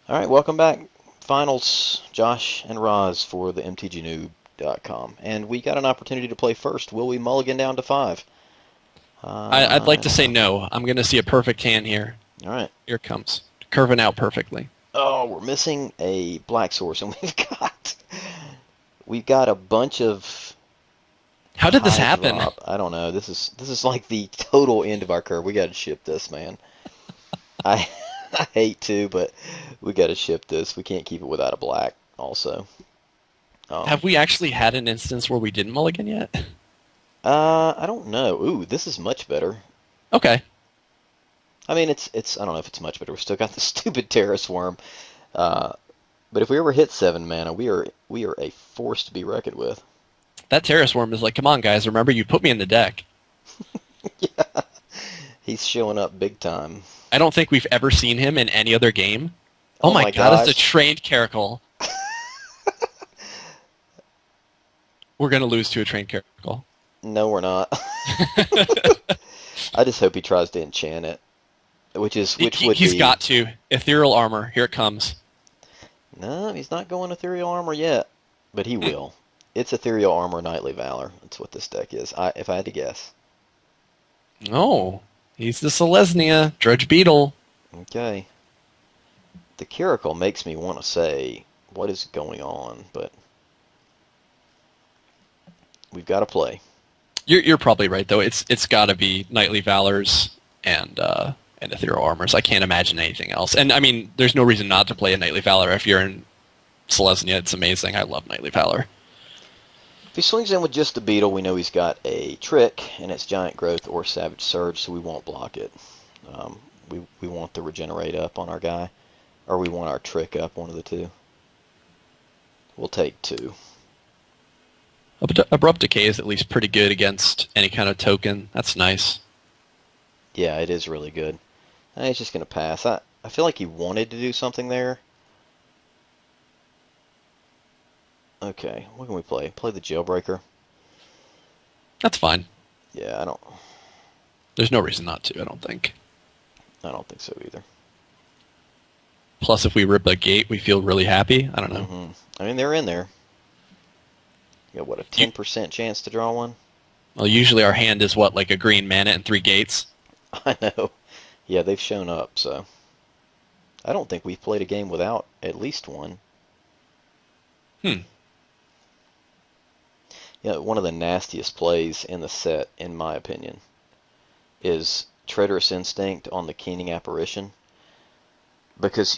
All right, welcome back. Finals, Josh and Roz for the MTGNoob.com. And we got an opportunity to play first. Will we mulligan down to 5? I'd like I to don't say know. no. I'm going to see a perfect hand here. All right. Here it comes. Curving out perfectly. Oh, we're missing a black source, and we've got a bunch of How did this high happen? drop. I don't know. This is like the total end of our curve. We got to ship this, man. I I hate to, but we got to ship this. We can't keep it without a black. Also, um, Have we actually had an instance where we didn't mulligan yet? I don't know. Ooh, this is much better. Okay. I mean, it's I don't know if it's much better. We still got the stupid Terrace Worm. Uh, but if we ever hit 7 mana, we are a force to be reckoned with. That Terrace Worm is like, come on, guys, remember you put me in the deck. Yeah, he's showing up big time. I don't think we've ever seen him in any other game. Oh Oh my my god, it's a gosh. trained Caracal. We're going to lose to a trained Caracal. No, we're not. I just hope he tries to enchant it, which would He's be. got to. Ethereal Armor, here it comes. No, he's not going Ethereal Armor yet, but he will. It's Ethereal Armor Knightly Valor. That's what this deck is. If I had to guess. Oh, he's the Selesnya, Drudge Beetle. Okay. The Caracal makes me want to say what is going on, but we've got to play. You're probably right though. It's got to be Knightly Valors and Ethereal Armors. I can't imagine anything else. And I mean, there's no reason not to play a Knightly Valor if you're in Selesnya. It's amazing. I love Knightly Valor. If he swings in with just the Beetle, we know he's got a trick, and it's Giant Growth or Savage Surge, so we won't block it. We want the Regenerate up on our guy, or we want our trick up, one of the two. We'll take 2. Abrupt Decay is at least pretty good against any kind of token. That's nice. Yeah, it is really good. He's just going to pass. I feel like he wanted to do something there. Okay, what can we play? Play the Jailbreaker? That's fine. Yeah, There's no reason not to, I don't think. I don't think so either. Plus, if we rip a gate, we feel really happy. I don't know. I mean, they're in there. You got, what, a 10% chance to draw one? Well, usually our hand is what, like a green mana and 3 gates? I know. Yeah, they've shown up, so. I don't think we've played a game without at least one. Yeah, one of the nastiest plays in the set, in my opinion, is Traitorous Instinct on the Keening Apparition. Because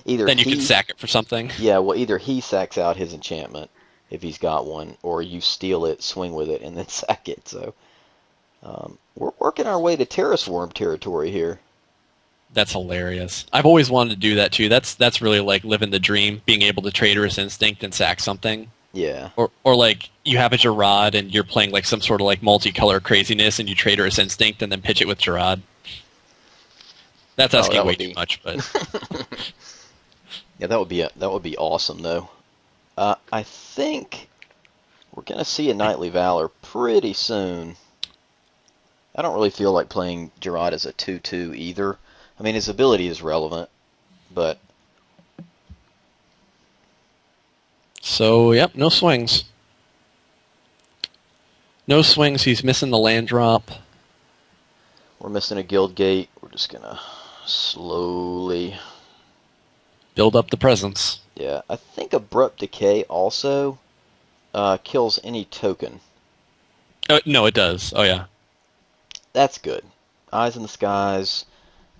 either Then you can sack it for something. Yeah, well, either he sacks out his enchantment, if he's got one, or you steal it, swing with it, and then sack it. So we're working our way to Terrace Worm territory here. That's hilarious. I've always wanted to do that too. That's really like living the dream, being able to Traitorous Instinct and sack something. Yeah. Or like you have a Gerard and you're playing like some sort of like multicolor craziness and you Traitorous Instinct and then pitch it with Gerard. That's asking way too much, but yeah, that would be awesome though. I think we're gonna see a Knightly Valor pretty soon. I don't really feel like playing Gerard as a 2/2 either. I mean, his ability is relevant, but so yep, no swings. No swings. He's missing the land drop. we're missing a Guild Gate. We're just gonna slowly Build up the presence. Yeah, I think Abrupt Decay also kills any token. No, it does. Oh yeah. That's good. Eyes in the Skies,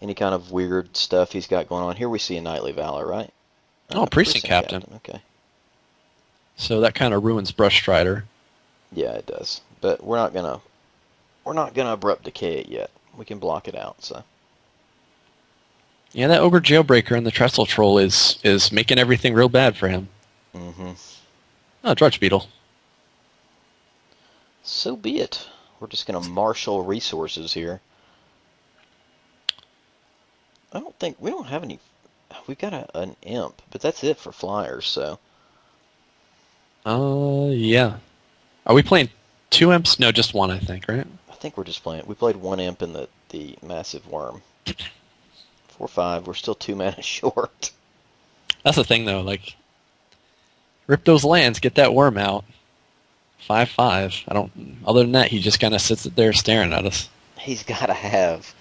any kind of weird stuff he's got going on. Here we see a Knightly Valor, right? Oh, Precinct Captain. Okay. So that kind of ruins Brush Strider. Yeah, it does. But we're not gonna Abrupt Decay it yet. We can block it out. So. Yeah, that Ogre Jailbreaker and the Trestle Troll is making everything real bad for him. Oh, Drudge Beetle. So be it. We're just gonna marshal resources here. I don't think we don't have any. We've got an imp, but that's it for flyers. So. Yeah. Are we playing 2 imps? No, just 1, I think, right? I think we're just playing. We played 1 imp in the massive worm. 4/5. We're still 2 mana short. That's the thing, though. Like, rip those lands, get that worm out. 5/5. I don't. Other than that, he just kind of sits there staring at us. He's got to have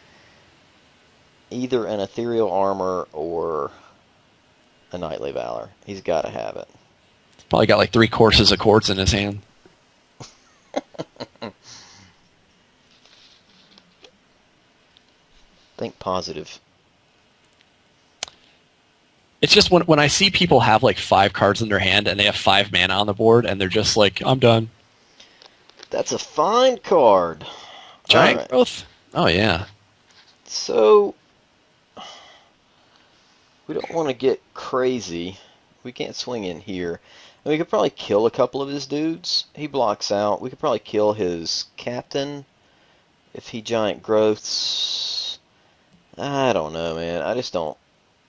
either an ethereal armor or a knightly valor. He's got to have it. Probably got like 3 courses of quartz in his hand. Think positive. It's just when I see people have like 5 cards in their hand and they have 5 mana on the board and they're just like, I'm done. That's a fine card. Giant growth? Oh, yeah. So, we don't want to get crazy. We can't swing in here. And we could probably kill a couple of his dudes. He blocks out. We could probably kill his captain if he giant growths. I don't know, man. I just don't.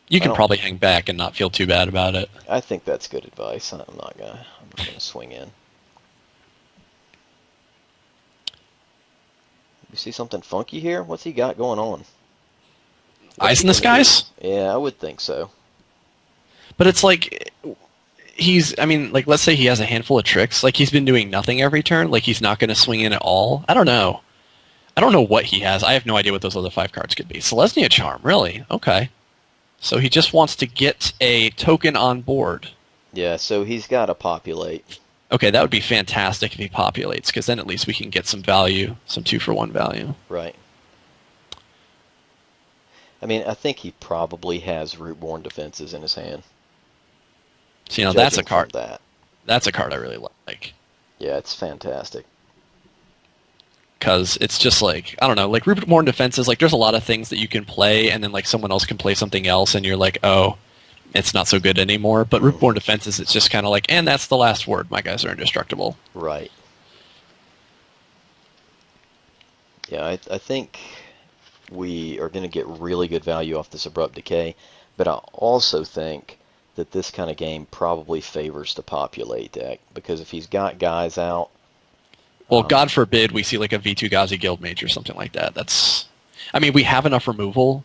You can probably hang back and not feel too bad about it. I think that's good advice. I'm not gonna swing in. You see something funky here? What's he got going on? Ice in the skies? Yeah, I would think so. But it's like, like, let's say he has a handful of tricks. Like, he's been doing nothing every turn. Like, he's not going to swing in at all. I don't know. I don't know what he has. I have no idea what those other 5 cards could be. Selesnya Charm, really? Okay. So he just wants to get a token on board. Yeah, so he's got to populate. Okay, that would be fantastic if he populates, because then at least we can get some value, some 2-for-1 value. Right. I mean, I think he probably has Rootborn Defenses in his hand. So, you know, that's a card. That's a card I really like. Yeah, it's fantastic. Because it's just like, I don't know, like Rootborn Defenses, like there's a lot of things that you can play, and then like someone else can play something else, and you're like, oh, it's not so good anymore. But Rootborn Defenses, it's just kind of like, and that's the last word. My guys are indestructible. Right. Yeah, I think we are going to get really good value off this Abrupt Decay, but I also think that this kind of game probably favors the Populate deck, because if he's got guys out... Well, God forbid we see like a V2 Guild Mage or something like that. I mean, we have enough removal,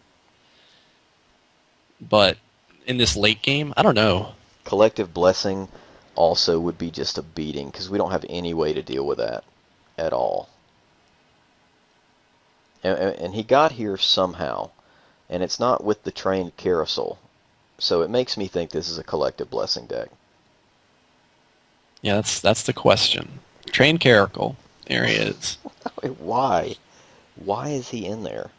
but in this late game, I don't know. Collective Blessing also would be just a beating, because we don't have any way to deal with that at all. And he got here somehow, and it's not with the trained Carousel, so it makes me think this is a Collective Blessing deck. Yeah, that's the question. Trained Caracal. There he is. Why? Why is he in there?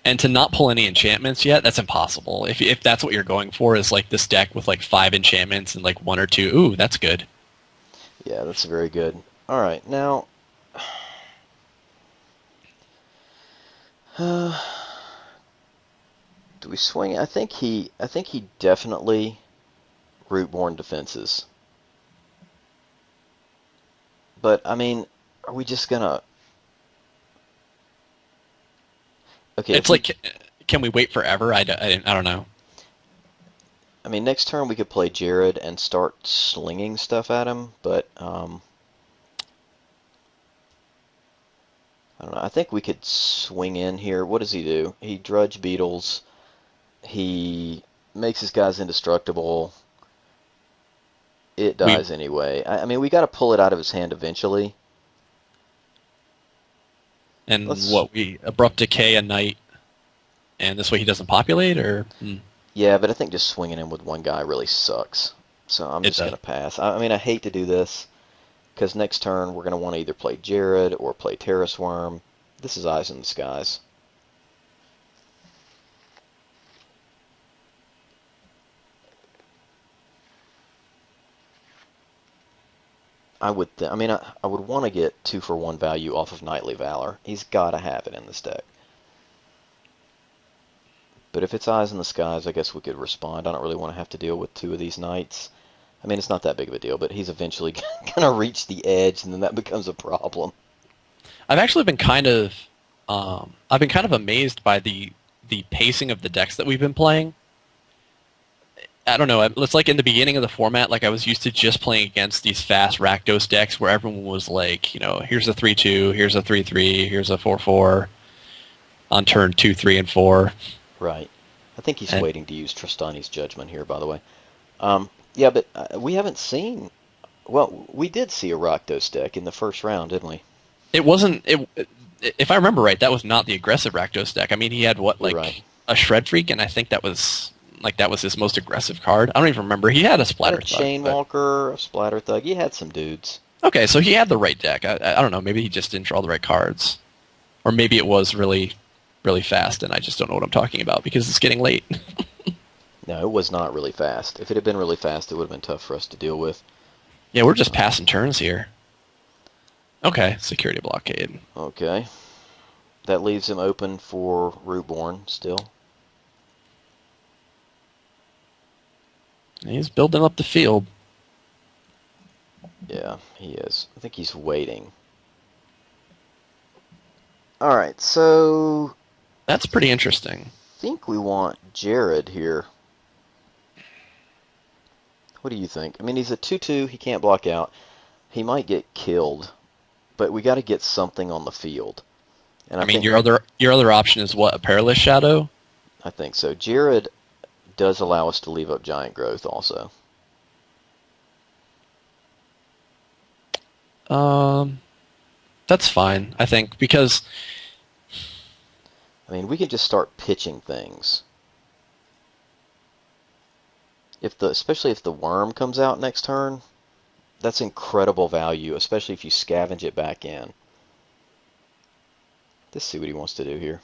And to not pull any enchantments yet, that's impossible. If that's what you're going for, is like this deck with like 5 enchantments and like 1 or 2, ooh, that's good. Yeah, that's very good. Alright, now... do we swing? I think he definitely Rootborn Defenses. But, I mean, are we just gonna... Okay, it's like, can we wait forever? I don't know. I mean, next turn we could play Jared and start slinging stuff at him, but, I don't know. I think we could swing in here. What does he do? He Drudge Beetles. He makes his guys indestructible. It dies anyway. I mean, we got to pull it out of his hand eventually. And we Abrupt Decay a Knight, and this way he doesn't populate, or? Yeah, but I think just swinging him with one guy really sucks. So I'm just going to pass. I mean, I hate to do this, because next turn we're going to want to either play Jared or play Terrace Worm. This is Eyes in the Skies. I would want to get 2-for-1 value off of Knightly Valor. He's got to have it in this deck. But if it's Eyes in the Skies, I guess we could respond. I don't really want to have to deal with 2 of these Knights. I mean, it's not that big of a deal, but he's eventually going to reach the edge, and then that becomes a problem. I've actually been kind of amazed by the pacing of the decks that we've been playing. I don't know. It's like in the beginning of the format, like I was used to just playing against these fast Rakdos decks where everyone was like, you know, here's a 3-2, here's a 3-3, here's a 4-4 on turn 2, 3, and 4. Right. I think he's waiting to use Tristani's Judgment here, by the way. Yeah, but we haven't seen. Well, we did see a Rakdos deck in the first round, didn't we? It wasn't. If I remember right, that was not the aggressive Rakdos deck. I mean, he had what, You're right. like a Shred Freak, and I think that was his most aggressive card. I don't even remember. He had a He had a Splatter Thug, Chain but Walker, a Splatter Thug. He had some dudes. okay, so he had the right deck. I don't know. Maybe he just didn't draw the right cards, or maybe it was really, really fast, and I just don't know what I'm talking about because it's getting late. No, it was not really fast. If it had been really fast, it would have been tough for us to deal with. Yeah, we're just passing turns here. Okay, security blockade. Okay. That leaves him open for Rootborn still. He's building up the field. Yeah, he is. I think he's waiting. Alright, so That's pretty interesting. I think we want Jared here. What do you think? I mean, he's a 2/2. He can't block out. He might get killed, but we got to get something on the field. And I mean, think your other option is what, a Perilous Shadow? I think so. Jared does allow us to leave up Giant Growth also. That's fine, I think, because I mean, we can just start pitching things. Especially if the worm comes out next turn, that's incredible value, especially if you scavenge it back in. Let's see what he wants to do here.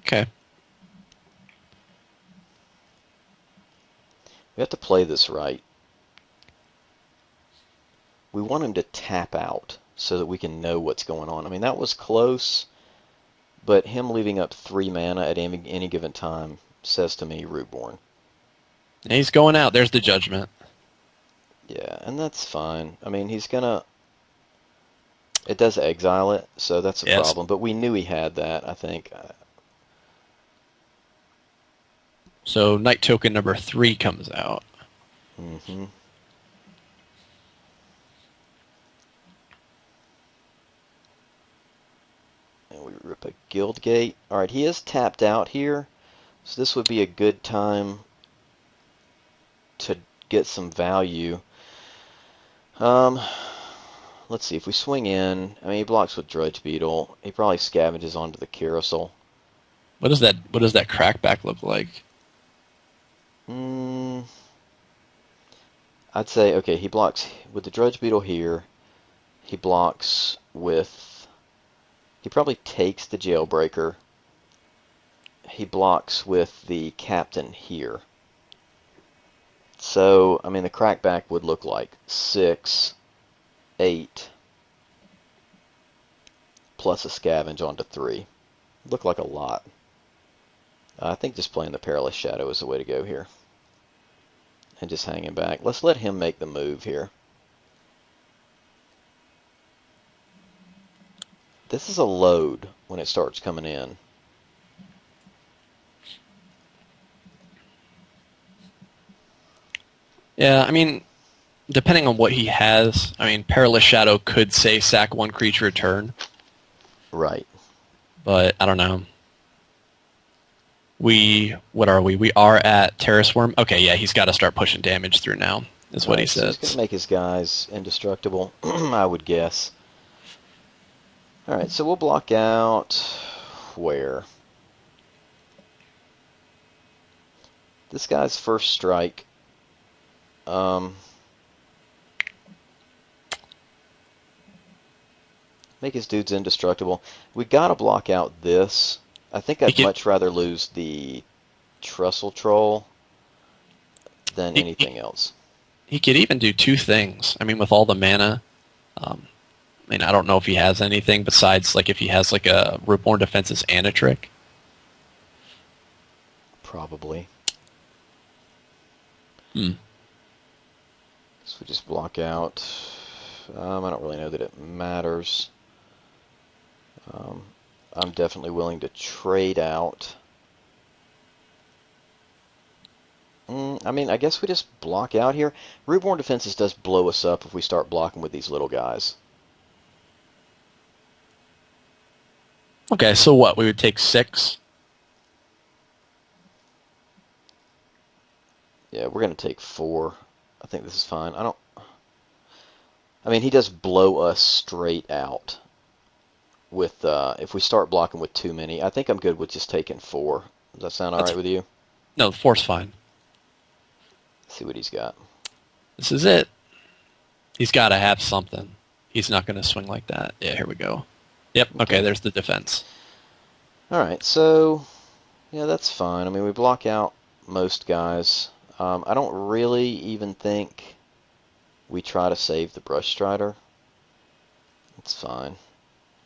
okay. We have to play this right. We want him to tap out so that we can know what's going on. I mean, that was close, but him leaving up 3 mana at any given time says to me Rootborn. And he's going out. There's the Judgment. Yeah, and that's fine. I mean, he's gonna... It does exile it, so that's a problem. But we knew he had that, I think. So Night Token number 3 comes out. Mm-hmm. And we rip a Guild Gate. Alright, he is tapped out here, so this would be a good time to get some value. Let's see, if we swing in, I mean, he blocks with Drudge Beetle. He probably scavenges onto the Carousel. What does that crackback look like? I'd say, okay, he blocks with the Drudge Beetle here. He blocks with... He probably takes the Jailbreaker. He blocks with the Captain here. So, I mean, the crackback would look like 6, 8, plus a scavenge onto 3. Look like a lot. I think just playing the Perilous Shadow is the way to go here. And just hanging back. Let's let him make the move here. This is a load when it starts coming in. Yeah, I mean, depending on what he has, I mean, Perilous Shadow could say sack 1 creature a turn. Right. But I don't know. What are we? We are at Terrace Worm. Okay, yeah, he's got to start pushing damage through now, is what he So says. he's going to make his guys indestructible, I would guess. Alright, so we'll block out where? This guy's first strike. Make his dudes indestructible. We got to block out this. I think I'd much rather lose the Trestle Troll than anything else. He could even do 2 things. I mean, with all the mana. I mean, I don't know if he has anything besides, like, if he has, like, a Reborn Defenses and a trick. Probably. Hmm. So we just block out. I don't really know that it matters. I'm definitely willing to trade out. I mean, I guess we just block out here. Reborn Defenses does blow us up if we start blocking with these little guys. Okay, so what? We would take 6? Yeah, we're going to take 4. I think this is fine. I mean, he does blow us straight out with, if we start blocking with too many. I think I'm good with just taking 4. Does that sound That's alright with you? no, the 4's fine. Let's see what he's got. This is it. He's got to have something. He's not going to swing like that. Yeah, here we go. Yep. Okay, there's the defense. Alright, so, yeah, that's fine. I mean, we block out most guys. I don't really even think we try to save the Brush Strider. It's fine.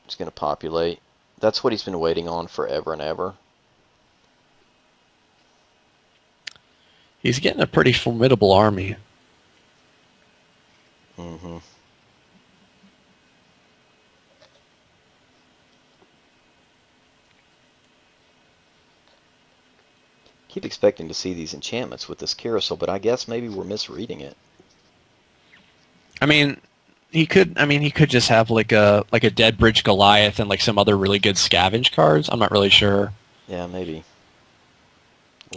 It's going to populate. That's what he's been waiting on forever and ever. He's getting a pretty formidable army. Mm-hmm. Keep expecting to see these enchantments with this carousel, but I guess maybe we're misreading it. I mean, he could. I mean, he could just have like a Dead Bridge Goliath and like some other really good scavenge cards. I'm not really sure. Yeah, maybe.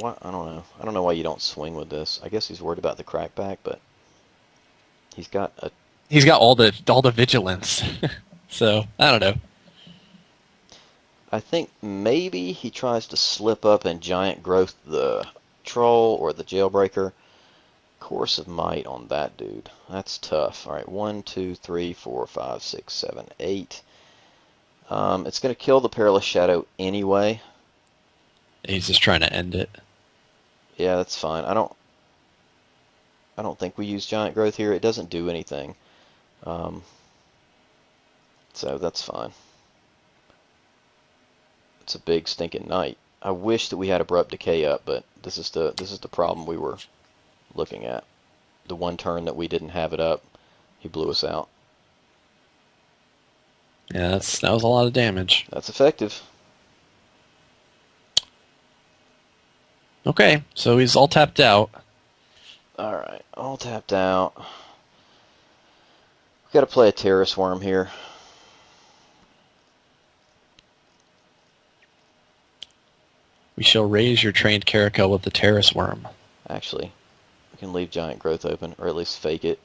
What? I don't know. I don't know why you don't swing with this. I guess he's worried about the crackback, but he's got all the vigilance. So I don't know. I think maybe he tries to slip up and giant growth the troll or the jailbreaker. Course of might on that dude. That's tough. All right, 1, 2, 3, 4, 5, 6, 7, 8. It's going to kill the Perilous Shadow anyway. He's just trying to end it. Yeah, that's fine. I don't think we use giant growth here. It doesn't do anything. So that's fine. It's a big stinking night. I wish that we had Abrupt Decay up, but this is the problem we were looking at. The one turn that we didn't have it up, he blew us out. Yeah, that was a lot of damage. That's effective. Okay, so he's all tapped out. Alright, all tapped out. We've got to play a Terrace Worm here. We shall raise your trained Caracal with the Terrace Worm. Actually, we can leave Giant Growth open, or at least fake it.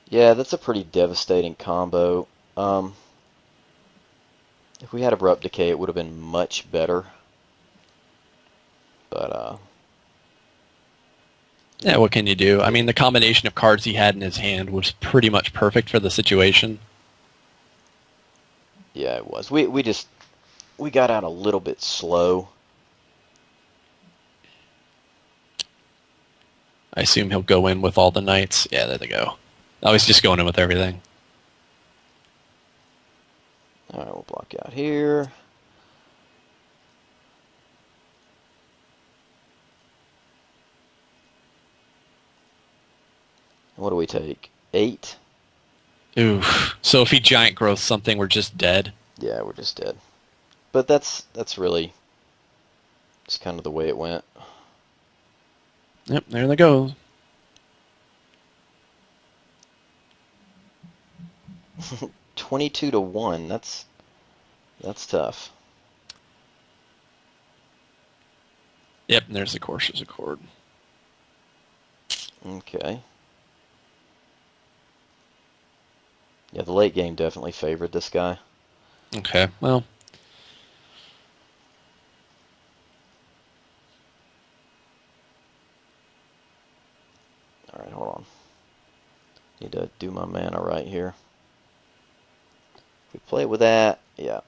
Yeah, that's a pretty devastating combo. If we had Abrupt Decay, it would have been much better. But, yeah, what can you do? I mean, the combination of cards he had in his hand was pretty much perfect for the situation. Yeah, it was. We got out a little bit slow. I assume he'll go in with all the knights. Yeah, there they go. Oh, he's just going in with everything. Alright, we'll block out here. What do we take? 8? Oof. So if he giant growths something, we're just dead. Yeah, we're just dead. But that's really just kind of the way it went. Yep, there they go. $22-1. That's tough. Yep, and there's the Courser's Accord. Okay. Yeah, the late game definitely favored this guy. Okay, well. Alright, hold on. Need to do my mana right here. If we play with that, yeah.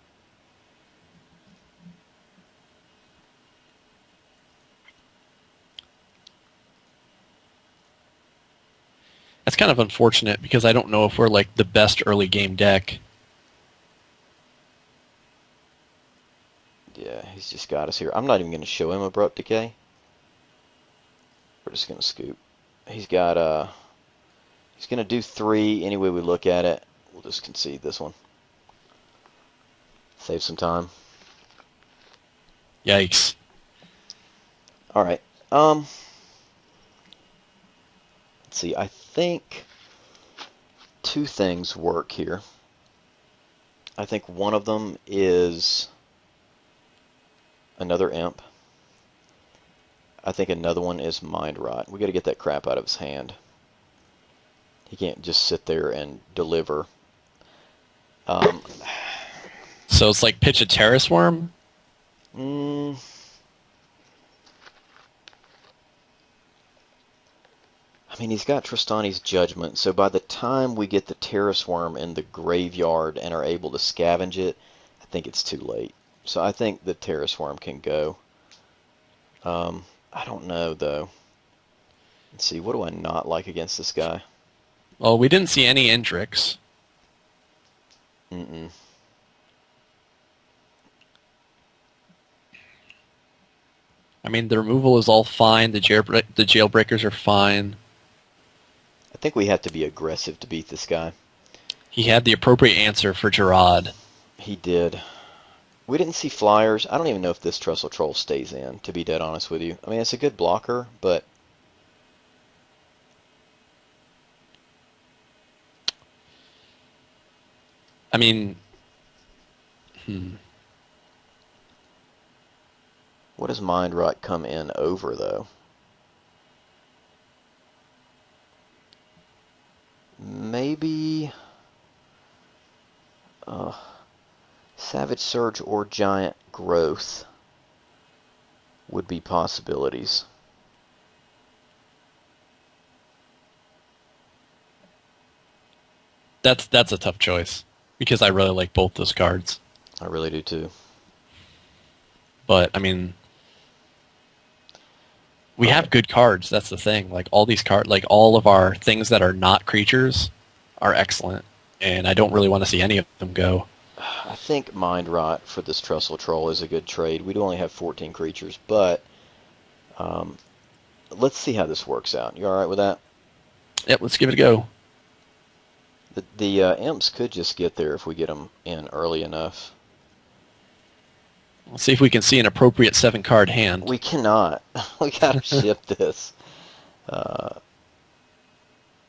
That's kind of unfortunate because I don't know if we're like the best early game deck. Yeah, he's just got us here. I'm not even going to show him Abrupt Decay. We're just going to scoop. He's got, he's going to do 3 any way we look at it. We'll just concede this one. Save some time. Yikes. Alright, let's see, I think 2 things work here. I think one of them is another imp. I think another one is Mind Rot. We got to get that crap out of his hand. He can't just sit there and deliver. So it's like pitch a Terrace Worm? I mean, he's got Tristani's Judgment, so by the time we get the Terrace Worm in the graveyard and are able to scavenge it, I think it's too late. So I think the Terrace Worm can go. I don't know, though. Let's see, what do I not like against this guy? Well, we didn't see any Indrix. Mm-mm. I mean, the removal is all fine. The jailbreakers are fine. I think we have to be aggressive to beat this guy. He had the appropriate answer for Gerard. He did. We didn't see flyers. I don't even know if this Trestle Troll stays in, to be dead honest with you. I mean, it's a good blocker, but... I mean... What does Mind Rot come in over, though? Maybe... Savage Surge or Giant Growth would be possibilities. That's a tough choice, because I really like both those cards. I really do, too. But, I mean... We have good cards, that's the thing. Like, all these cards, like, all of our things that are not creatures are excellent. And I don't really want to see any of them go. I think Mind Rot for this Trestle Troll is a good trade. We do only have 14 creatures, but let's see how this works out. You alright with that? Yep, let's give it a go. The Imps could just get there if we get them in early enough. Let's see if we can see an appropriate 7-card hand. We cannot. We gotta ship this.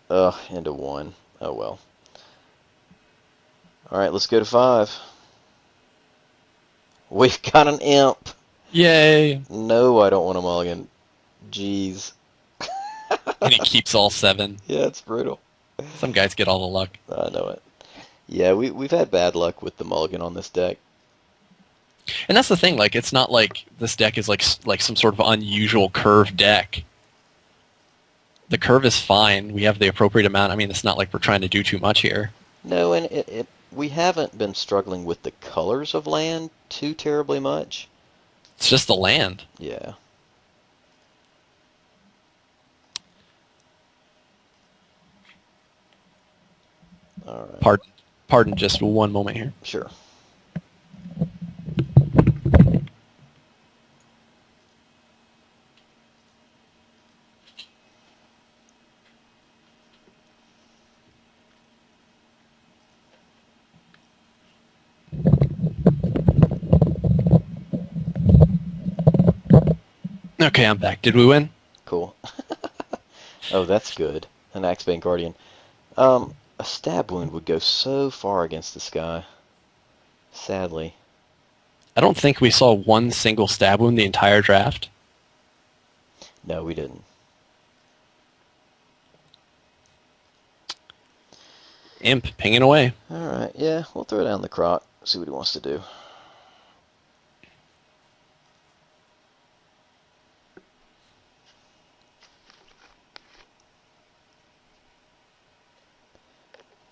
Into 1. Oh well. Alright, let's go to 5. We've got an Imp. Yay! No, I don't want a mulligan. Jeez. And he keeps all 7. Yeah, it's brutal. Some guys get all the luck. I know it. Yeah, we've had bad luck with the mulligan on this deck. And that's the thing, like, it's not like this deck is like some sort of unusual curve deck. The curve is fine. We have the appropriate amount. I mean, it's not like we're trying to do too much here. No, and we haven't been struggling with the colors of land too terribly much. It's just the land. Yeah. All right. Pardon just one moment here. Sure. Okay, I'm back. Did we win? Cool. Oh, that's good. An Axebane Guardian. A stab wound would go so far against this guy. Sadly. I don't think we saw one single stab wound the entire draft. No, we didn't. Imp, pinging away. Alright, yeah, we'll throw down the croc. See what he wants to do.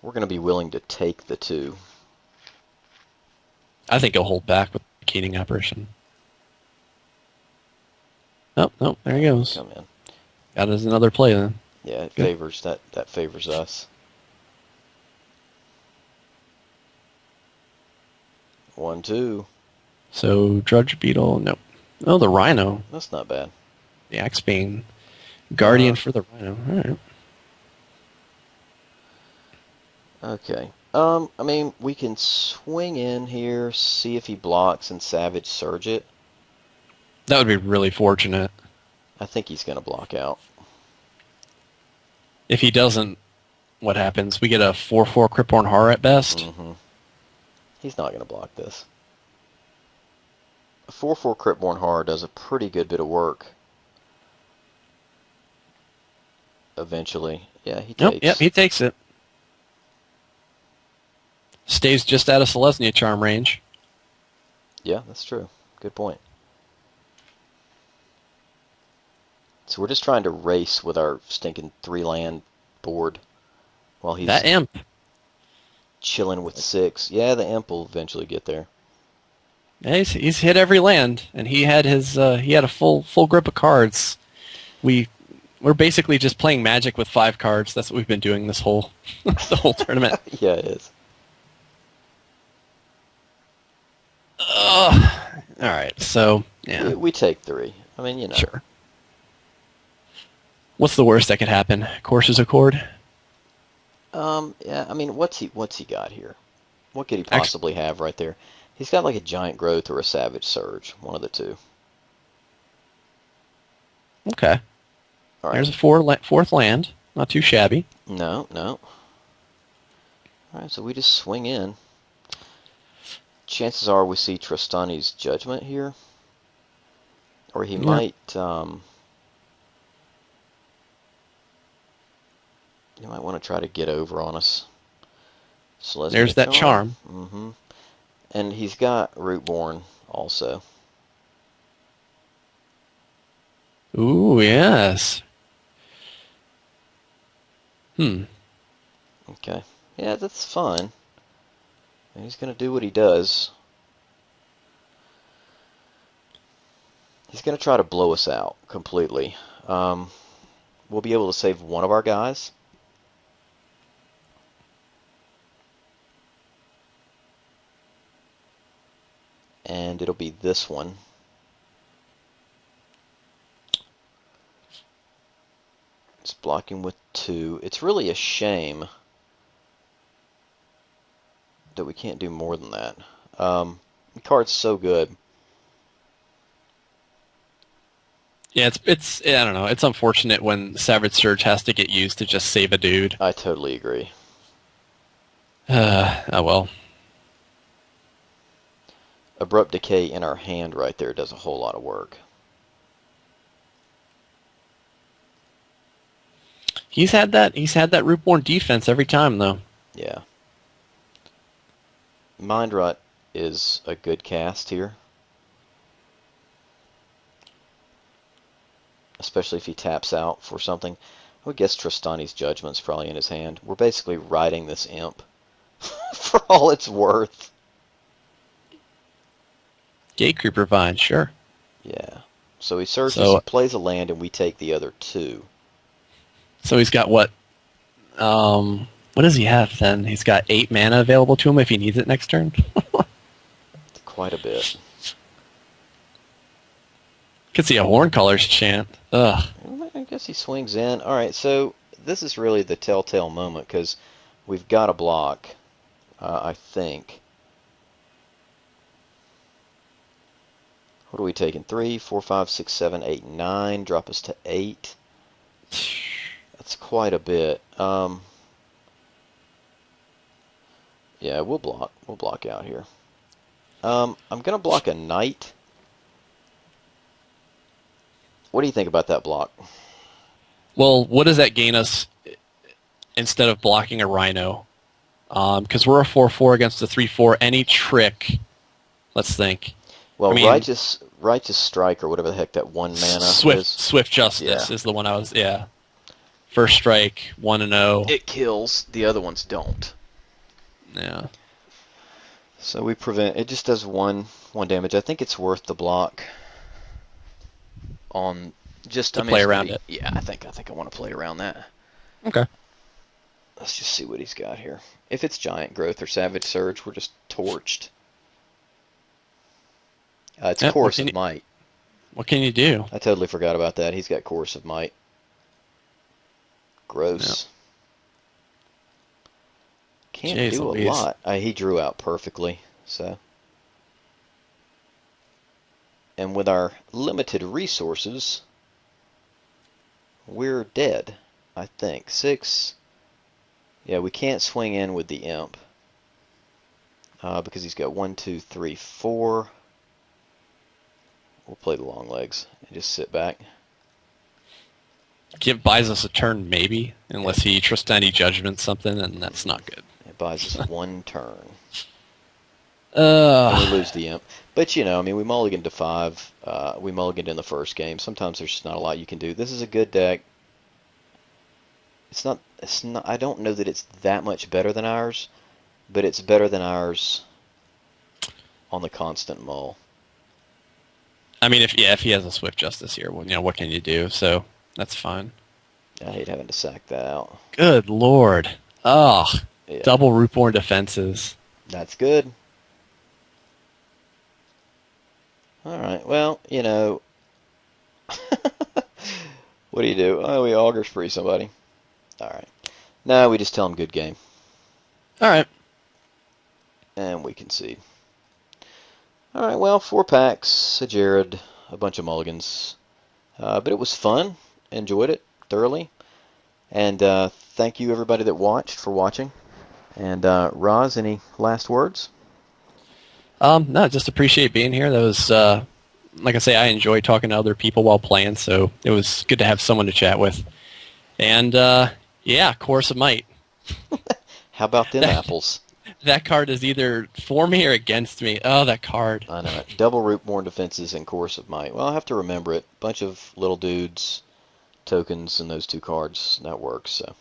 We're going to be willing to take the 2. I think he'll hold back with the Keating apparition. Oh, no, there he goes. Come in. That is another play then. Yeah, it Good. favors that favors us. 1, 2. So, Drudge Beetle, no. Oh, the Rhino. That's not bad. The Axebane Guardian for the Rhino. Alright. Okay. I mean, we can swing in here, see if he blocks, and Savage Surge it. That would be really fortunate. I think he's going to block out. If he doesn't, what happens? We get a 4/4 Cryptborn Horror at best. Mm-hmm. He's not going to block this. A 4/4 Cryptborn Horror does a pretty good bit of work. eventually. Yeah, he Nope, yep, takes. he takes it. Stays just out of Selesnya charm range. Yeah, that's true. Good point. So we're just trying to race with our stinking 3-land board while he's That imp. chilling with 6. Yeah, the imp will eventually get there. Yeah, he's hit every land, and he had a full grip of cards. We're basically just playing Magic with 5 cards. That's what we've been doing this whole the whole tournament. Yeah, it is. All right, so yeah, We take 3. I mean, you know. sure. What's the worst that could happen? Courses Accord? Yeah, I mean, what's he got here? What could he Actually, possibly have right there? He's got like a Giant Growth or a Savage Surge, one of the two. okay. All right. There's a fourth land. Not too shabby. No, no. All right, so we just swing in. Chances are we see Tristani's Judgment here. Or he might, you might want to try to get over on us. Selesnya There's that charm. Mm-hmm. And he's got Rootborn also. Ooh, yes. Okay. Yeah, that's fun. And he's going to do what he does. He's going to try to blow us out completely. We'll be able to save one of our guys. And it'll be this one. It's blocking with 2. It's really a shame that we can't do more than that. The card's so good. Yeah, it's I don't know. It's unfortunate when Savage Surge has to get used to just save a dude. I totally agree. Oh well. Abrupt Decay in our hand right there does a whole lot of work. He's had that Rootborn defense every time though. Yeah. Mind Rot is a good cast here. Especially if he taps out for something. I would guess Tristani's Judgment's probably in his hand. We're basically riding this imp for all it's worth. Gatecreeper Vine, sure. Yeah. So he searches, So he plays a land, and we take the other 2. So he's got what? What does he have then? He's got 8 mana available to him if he needs it next turn. Quite a bit. Could see a Horncolor's chant. Ugh. I guess he swings in. Alright, so this is really the telltale moment, because we've got a block, I think. What are we taking? 3, 4, 5, 6, 7, 8, 9. Drop us to 8. That's quite a bit. Yeah, we'll block. We'll block out here. I'm going to block a knight. What do you think about that block? Well, what does that gain us instead of blocking a Rhino? Because we're a 4/4 against a 3/4. Any trick? Let's think. Well, I mean, Righteous Strike, or whatever the heck that 1 mana is. Swift Justice is the one I was. Yeah. First strike, 1-0. It kills. The other ones don't. Yeah. So we prevent. It just does one damage. I think it's worth the block. On just to play around it. Yeah, I think I want to play around that. Okay. Let's just see what he's got here. If it's Giant Growth or Savage Surge, we're just torched. It's Chorus of Might. What can you do? I totally forgot about that. He's got Chorus of Might. Gross. Can't Jeez do Louise. a lot. He drew out perfectly, so. And with our limited resources, we're dead, I think. 6. Yeah, we can't swing in with the imp. Because he's got 1, 2, 3, 4. We'll play the long legs and just sit back. Buys us a turn, maybe, unless he Tristani judgments something, and that's not good. It buys us 1 turn. And we lose the imp. But, we mulliganed to 5. We mulliganed in the first game. Sometimes there's just not a lot you can do. This is a good deck. It's not. I don't know that it's that much better than ours, but it's better than ours on the constant mull. I mean, if he has a Swift Justice here, well, what can you do? So that's fine. I hate having to sack that out. Good lord. Oh, yeah. Double Rootborn defenses. That's good. All right. Well, what do you do? Oh, we augers free somebody. All right. No, we just tell them good game. All right. And we concede. All right. Well, 4 packs, a Jared, a bunch of mulligans. But it was fun. Enjoyed it thoroughly. And thank you, everybody that watched, for watching. And Roz, any last words? No, just appreciate being here. That was, like I say, I enjoy talking to other people while playing, so it was good to have someone to chat with. And, yeah, Chorus of Might. How about them apples? That card is either for me or against me. Oh, that card. I know it. Double Rootborn defenses and Chorus of Might. Well, I'll have to remember it. Bunch of little dudes, tokens, and those 2 cards. That works, so.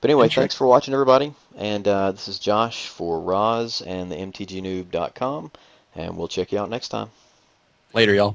But anyway, thanks for watching, everybody. And this is Josh for Roz and the MTGNoob.com. And we'll check you out next time. Later, y'all.